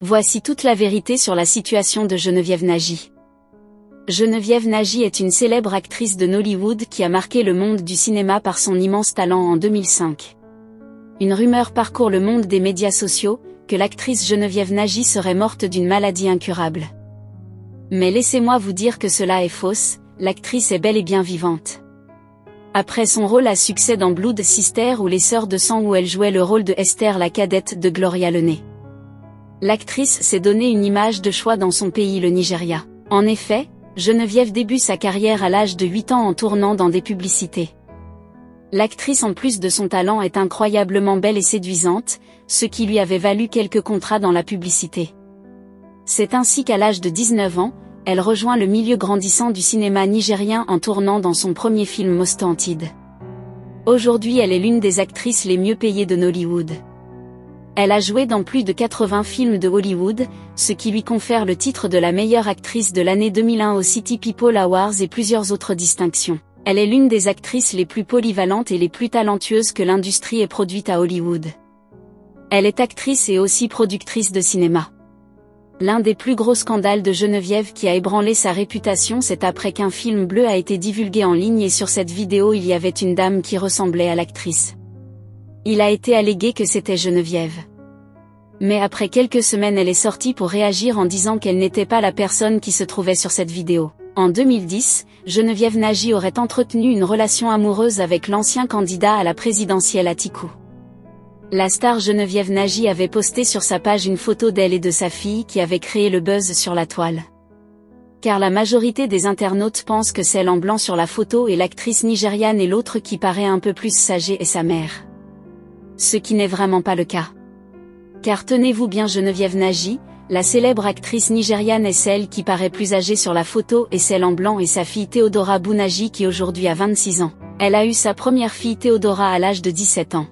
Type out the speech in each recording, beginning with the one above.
Voici toute la vérité sur la situation de Geneviève Nagy. Geneviève Nagy est une célèbre actrice de Nollywood qui a marqué le monde du cinéma par son immense talent en 2005. Une rumeur parcourt le monde des médias sociaux, que l'actrice Geneviève Nagy serait morte d'une maladie incurable. Mais laissez-moi vous dire que cela est fausse, l'actrice est bel et bien vivante. Après son rôle à succès dans Blood Sister ou Les Sœurs de Sang où elle jouait le rôle de Esther la cadette de Gloria Lenné, l'actrice s'est donné une image de choix dans son pays le Nigeria. En effet, Geneviève débute sa carrière à l'âge de 8 ans en tournant dans des publicités. L'actrice en plus de son talent est incroyablement belle et séduisante, ce qui lui avait valu quelques contrats dans la publicité. C'est ainsi qu'à l'âge de 19 ans, elle rejoint le milieu grandissant du cinéma nigérien en tournant dans son premier film Most Wanted. Aujourd'hui elle est l'une des actrices les mieux payées de Nollywood. Elle a joué dans plus de 80 films de Hollywood, ce qui lui confère le titre de la meilleure actrice de l'année 2001 aux City People Awards et plusieurs autres distinctions. Elle est l'une des actrices les plus polyvalentes et les plus talentueuses que l'industrie ait produite à Hollywood. Elle est actrice et aussi productrice de cinéma. L'un des plus gros scandales de Geneviève qui a ébranlé sa réputation, c'est après qu'un film bleu a été divulgué en ligne et sur cette vidéo il y avait une dame qui ressemblait à l'actrice. Il a été allégué que c'était Geneviève. Mais après quelques semaines elle est sortie pour réagir en disant qu'elle n'était pas la personne qui se trouvait sur cette vidéo. En 2010, Geneviève Nagy aurait entretenu une relation amoureuse avec l'ancien candidat à la présidentielle Atiku. La star Geneviève Nagy avait posté sur sa page une photo d'elle et de sa fille qui avait créé le buzz sur la toile. Car la majorité des internautes pensent que celle en blanc sur la photo est l'actrice nigériane et l'autre qui paraît un peu plus âgée est sa mère. Ce qui n'est vraiment pas le cas. Car tenez-vous bien, Geneviève Nagy, la célèbre actrice nigériane est celle qui paraît plus âgée sur la photo et celle en blanc est sa fille Theodora Bounaji qui aujourd'hui a 26 ans. Elle a eu sa première fille Theodora à l'âge de 17 ans.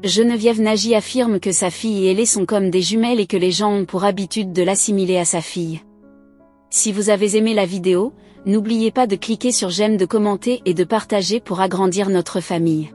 Geneviève Nagy affirme que sa fille et elle sont comme des jumelles et que les gens ont pour habitude de l'assimiler à sa fille. Si vous avez aimé la vidéo, n'oubliez pas de cliquer sur j'aime, de commenter et de partager pour agrandir notre famille.